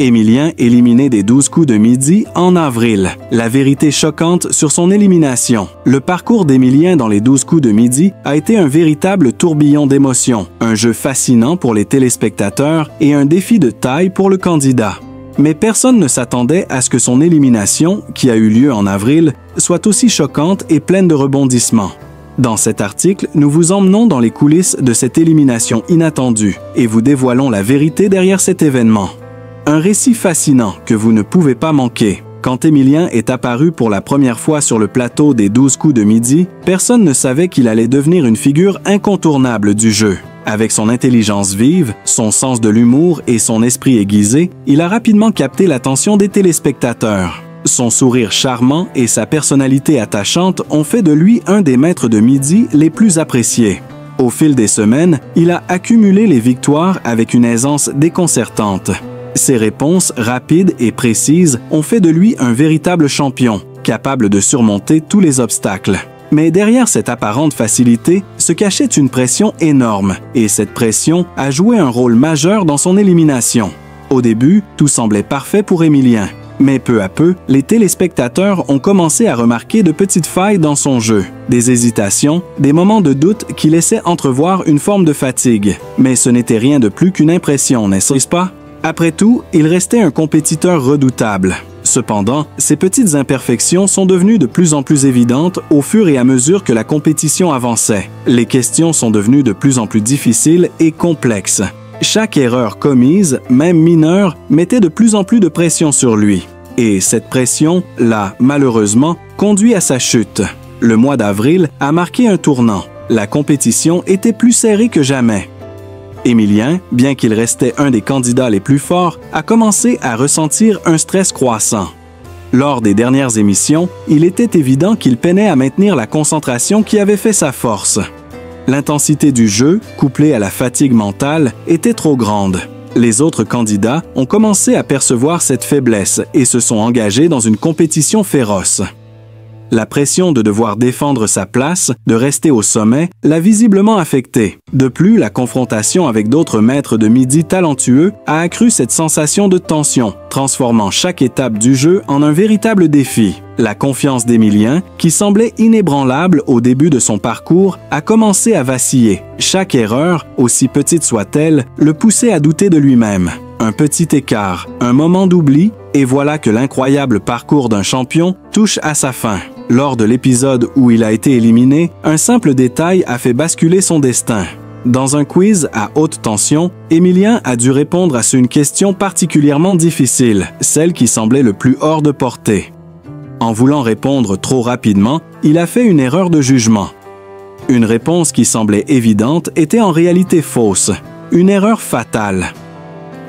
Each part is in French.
Émilien éliminé des 12 coups de midi en avril. La vérité choquante sur son élimination. Le parcours d'Émilien dans les 12 coups de midi a été un véritable tourbillon d'émotions, un jeu fascinant pour les téléspectateurs et un défi de taille pour le candidat. Mais personne ne s'attendait à ce que son élimination, qui a eu lieu en avril, soit aussi choquante et pleine de rebondissements. Dans cet article, nous vous emmenons dans les coulisses de cette élimination inattendue et vous dévoilons la vérité derrière cet événement. Un récit fascinant que vous ne pouvez pas manquer. Quand Émilien est apparu pour la première fois sur le plateau des 12 coups de midi, personne ne savait qu'il allait devenir une figure incontournable du jeu. Avec son intelligence vive, son sens de l'humour et son esprit aiguisé, il a rapidement capté l'attention des téléspectateurs. Son sourire charmant et sa personnalité attachante ont fait de lui un des maîtres de midi les plus appréciés. Au fil des semaines, il a accumulé les victoires avec une aisance déconcertante. Ses réponses rapides et précises ont fait de lui un véritable champion, capable de surmonter tous les obstacles. Mais derrière cette apparente facilité se cachait une pression énorme, et cette pression a joué un rôle majeur dans son élimination. Au début, tout semblait parfait pour Émilien. Mais peu à peu, les téléspectateurs ont commencé à remarquer de petites failles dans son jeu, des hésitations, des moments de doute qui laissaient entrevoir une forme de fatigue. Mais ce n'était rien de plus qu'une impression, n'est-ce pas? Après tout, il restait un compétiteur redoutable. Cependant, ces petites imperfections sont devenues de plus en plus évidentes au fur et à mesure que la compétition avançait. Les questions sont devenues de plus en plus difficiles et complexes. Chaque erreur commise, même mineure, mettait de plus en plus de pression sur lui. Et cette pression l'a, malheureusement, conduit à sa chute. Le mois d'avril a marqué un tournant. La compétition était plus serrée que jamais. Émilien, bien qu'il restait un des candidats les plus forts, a commencé à ressentir un stress croissant. Lors des dernières émissions, il était évident qu'il peinait à maintenir la concentration qui avait fait sa force. L'intensité du jeu, couplée à la fatigue mentale, était trop grande. Les autres candidats ont commencé à percevoir cette faiblesse et se sont engagés dans une compétition féroce. La pression de devoir défendre sa place, de rester au sommet, l'a visiblement affecté. De plus, la confrontation avec d'autres maîtres de midi talentueux a accru cette sensation de tension, transformant chaque étape du jeu en un véritable défi. La confiance d'Émilien, qui semblait inébranlable au début de son parcours, a commencé à vaciller. Chaque erreur, aussi petite soit-elle, le poussait à douter de lui-même. Un petit écart, un moment d'oubli, et voilà que l'incroyable parcours d'un champion touche à sa fin. Lors de l'épisode où il a été éliminé, un simple détail a fait basculer son destin. Dans un quiz à haute tension, Émilien a dû répondre à une question particulièrement difficile, celle qui semblait le plus hors de portée. En voulant répondre trop rapidement, il a fait une erreur de jugement. Une réponse qui semblait évidente était en réalité fausse, une erreur fatale.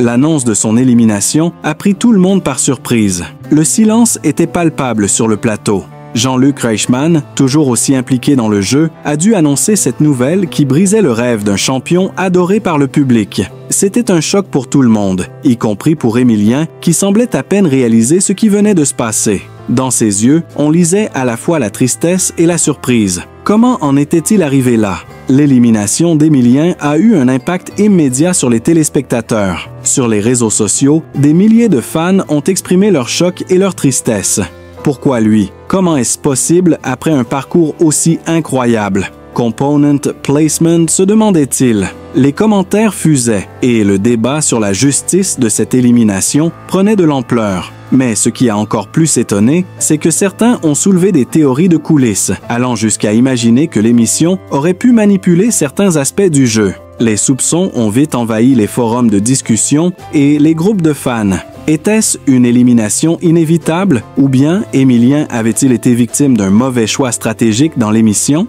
L'annonce de son élimination a pris tout le monde par surprise. Le silence était palpable sur le plateau. Jean-Luc Reichmann, toujours aussi impliqué dans le jeu, a dû annoncer cette nouvelle qui brisait le rêve d'un champion adoré par le public. C'était un choc pour tout le monde, y compris pour Émilien, qui semblait à peine réaliser ce qui venait de se passer. Dans ses yeux, on lisait à la fois la tristesse et la surprise. Comment en était-il arrivé là? L'élimination d'Émilien a eu un impact immédiat sur les téléspectateurs. Sur les réseaux sociaux, des milliers de fans ont exprimé leur choc et leur tristesse. Pourquoi lui? Comment est-ce possible après un parcours aussi incroyable? Component placement, se demandait-il. Les commentaires fusaient et le débat sur la justice de cette élimination prenait de l'ampleur. Mais ce qui a encore plus étonné, c'est que certains ont soulevé des théories de coulisses, allant jusqu'à imaginer que l'émission aurait pu manipuler certains aspects du jeu. Les soupçons ont vite envahi les forums de discussion et les groupes de fans. Était-ce une élimination inévitable ou bien Émilien avait-il été victime d'un mauvais choix stratégique dans l'émission?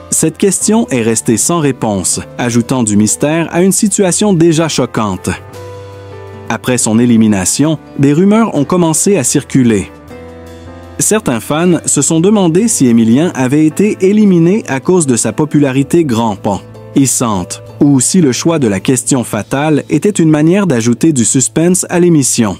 Cette question est restée sans réponse, ajoutant du mystère à une situation déjà choquante. Après son élimination, des rumeurs ont commencé à circuler. Certains fans se sont demandé si Émilien avait été éliminé à cause de sa popularité grandissante, ou si le choix de la question fatale était une manière d'ajouter du suspense à l'émission.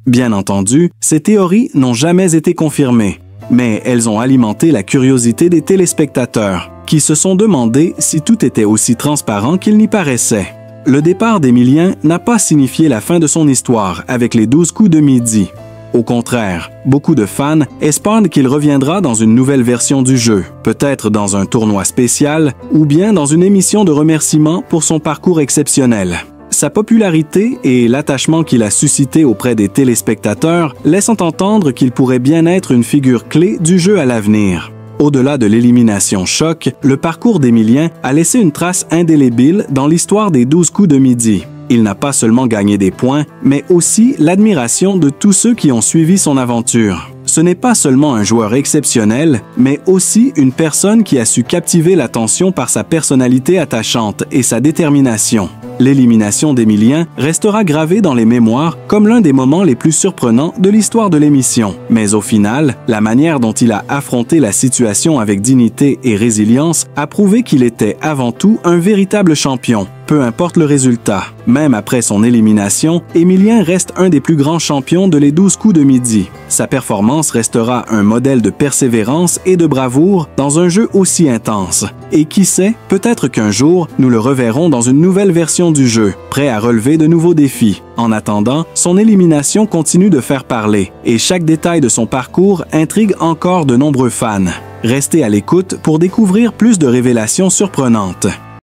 Bien entendu, ces théories n'ont jamais été confirmées, mais elles ont alimenté la curiosité des téléspectateurs, qui se sont demandé si tout était aussi transparent qu'il n'y paraissait. Le départ d'Emilien n'a pas signifié la fin de son histoire avec les 12 coups de midi. Au contraire, beaucoup de fans espèrent qu'il reviendra dans une nouvelle version du jeu, peut-être dans un tournoi spécial ou bien dans une émission de remerciements pour son parcours exceptionnel. Sa popularité et l'attachement qu'il a suscité auprès des téléspectateurs laissent entendre qu'il pourrait bien être une figure clé du jeu à l'avenir. Au-delà de l'élimination choc, le parcours d'Emilien a laissé une trace indélébile dans l'histoire des 12 coups de midi. Il n'a pas seulement gagné des points, mais aussi l'admiration de tous ceux qui ont suivi son aventure. Ce n'est pas seulement un joueur exceptionnel, mais aussi une personne qui a su captiver l'attention par sa personnalité attachante et sa détermination. L'élimination d'Emilien restera gravée dans les mémoires comme l'un des moments les plus surprenants de l'histoire de l'émission. Mais au final, la manière dont il a affronté la situation avec dignité et résilience a prouvé qu'il était avant tout un véritable champion. Peu importe le résultat. Même après son élimination, Emilien reste un des plus grands champions de les 12 coups de midi. Sa performance restera un modèle de persévérance et de bravoure dans un jeu aussi intense. Et qui sait, peut-être qu'un jour, nous le reverrons dans une nouvelle version du jeu, prêt à relever de nouveaux défis. En attendant, son élimination continue de faire parler, et chaque détail de son parcours intrigue encore de nombreux fans. Restez à l'écoute pour découvrir plus de révélations surprenantes.